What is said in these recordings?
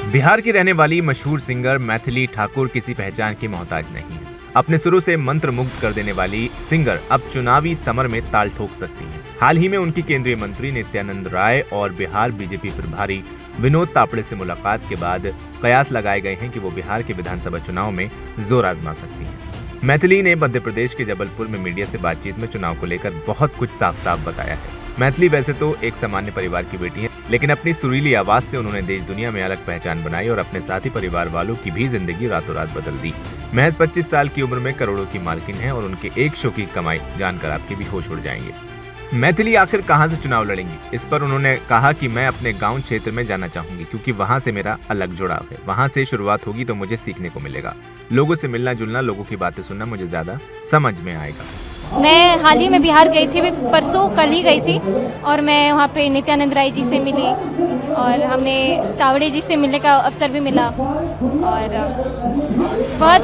बिहार की रहने वाली मशहूर सिंगर मैथिली ठाकुर किसी पहचान की मोहताज नहीं है। अपने सुरों से मंत्र मुग्ध कर देने वाली सिंगर अब चुनावी समर में ताल ठोक सकती हैं। हाल ही में उनकी केंद्रीय मंत्री नित्यानंद राय और बिहार बीजेपी प्रभारी विनोद तावड़े से मुलाकात के बाद कयास लगाए गए हैं कि वो बिहार के विधानसभा चुनाव में जोर आजमा सकती हैं। मैथिली ने मध्य प्रदेश के जबलपुर में मीडिया से बातचीत में चुनाव को लेकर बहुत कुछ साफ साफ बताया है। मैथिली वैसे तो एक सामान्य परिवार की बेटी है, लेकिन अपनी सुरीली आवाज से उन्होंने देश दुनिया में अलग पहचान बनाई और अपने साथी परिवार वालों की भी जिंदगी रातों रात बदल दी। महज 25 साल की उम्र में करोड़ों की मालकिन है और उनके एक शो की कमाई जानकर आपके भी होश उड़ जाएंगे। मैथिली आखिर कहां से चुनाव लड़ेंगी, इस पर उन्होंने कहा कि मैं अपने गांव क्षेत्र में जाना चाहूंगी क्योंकि वहां से मेरा अलग जुड़ाव है। वहां से शुरुआत होगी तो मुझे सीखने को मिलेगा। लोगों से मिलना जुलना, लोगों की बातें सुनना मुझे ज्यादा समझ में आएगा। मैं हाल ही में बिहार गई थी, परसों कल ही गई थी और मैं वहाँ पे नित्यानंद राय जी से मिली और हमें तावड़े जी से मिलने का अवसर भी मिला और बहुत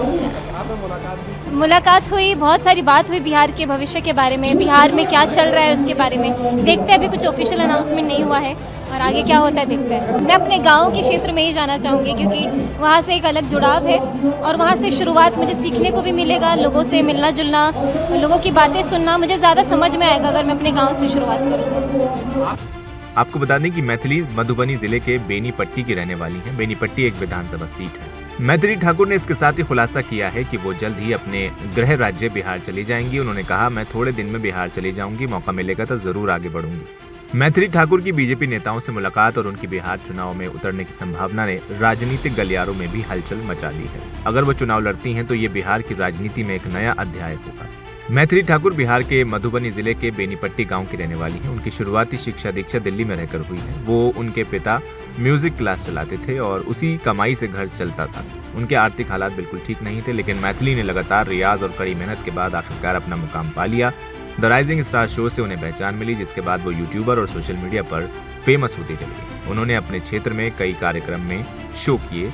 मुलाकात हुई, बहुत सारी बात हुई बिहार के भविष्य के बारे में, बिहार में क्या चल रहा है उसके बारे में। देखते हैं, अभी कुछ ऑफिशियल अनाउंसमेंट नहीं हुआ है और आगे क्या होता है देखते हैं। मैं अपने गांव के क्षेत्र में ही जाना चाहूँगी क्योंकि वहाँ से एक अलग जुड़ाव है और वहाँ से शुरुआत मुझे सीखने को भी मिलेगा। लोगों से मिलना जुलना, लोगों की बातें सुनना मुझे ज़्यादा समझ में आएगा अगर मैं अपने गाँव से शुरुआत करूँ तो। आपको बता दें कि मैथिली मधुबनी जिले के बेनीपट्टी की रहने वाली है। बेनीपट्टी एक विधानसभा सीट है। मैथिली ठाकुर ने इसके साथ ही खुलासा किया है कि वो जल्द ही अपने गृह राज्य बिहार चली जाएंगी। उन्होंने कहा, मैं थोड़े दिन में बिहार चली जाऊंगी, मौका मिलेगा तो जरूर आगे बढ़ूंगी। मैथिली ठाकुर की बीजेपी नेताओं से मुलाकात और उनकी बिहार चुनाव में उतरने की संभावना ने राजनीतिक गलियारों में भी हलचल मचा दी है। अगर वो चुनाव लड़ती हैं तो ये बिहार की राजनीति में एक नया अध्याय होगा। मैथिली ठाकुर बिहार के मधुबनी जिले के बेनीपट्टी गांव की रहने वाली हैं। उनकी शुरुआती शिक्षा दीक्षा दिल्ली में रहकर हुई है। वो उनके पिता म्यूजिक क्लास चलाते थे और उसी कमाई से घर चलता था। उनके आर्थिक हालात बिल्कुल ठीक नहीं थे, लेकिन मैथिली ने लगातार रियाज और कड़ी मेहनत के बाद आखिरकार अपना मुकाम पा लिया। द राइजिंग स्टार शो से उन्हें पहचान मिली, जिसके बाद वो यूट्यूबर और सोशल मीडिया पर फेमस होती चली गई। उन्होंने अपने क्षेत्र में कई कार्यक्रम में शो किए।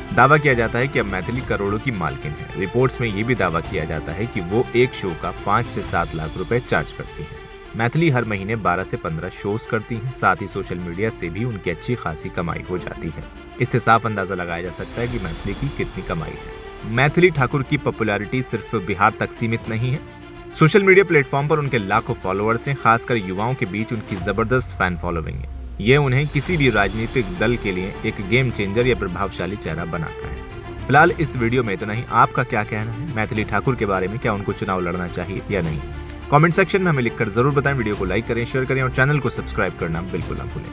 दावा किया जाता है कि अब मैथिली करोड़ों की मालकिन है। रिपोर्ट्स में ये भी दावा किया जाता है कि वो एक शो का 5 से 7 लाख रुपए चार्ज करती हैं। मैथिली हर महीने 12 से 15 शोज करती हैं। साथ ही सोशल मीडिया से भी उनकी अच्छी खासी कमाई हो जाती है। इससे साफ अंदाजा लगाया जा सकता है कि मैथिली की कितनी कमाई है। मैथिली ठाकुर की पॉपुलैरिटी सिर्फ बिहार तक सीमित नहीं है। सोशल मीडिया प्लेटफॉर्म पर उनके लाखों फॉलोअर्स हैं। खासकर युवाओं के बीच उनकी जबरदस्त फैन फॉलोइंग है। ये उन्हें किसी भी राजनीतिक दल के लिए एक गेम चेंजर या प्रभावशाली चेहरा बनाता है। फिलहाल इस वीडियो में इतना ही। आपका क्या कहना है मैथिली ठाकुर के बारे में? क्या उनको चुनाव लड़ना चाहिए या नहीं? कमेंट सेक्शन में हमें लिखकर जरूर बताएं। वीडियो को लाइक करें, शेयर करें और चैनल को सब्सक्राइब करना बिल्कुल ना भूलें।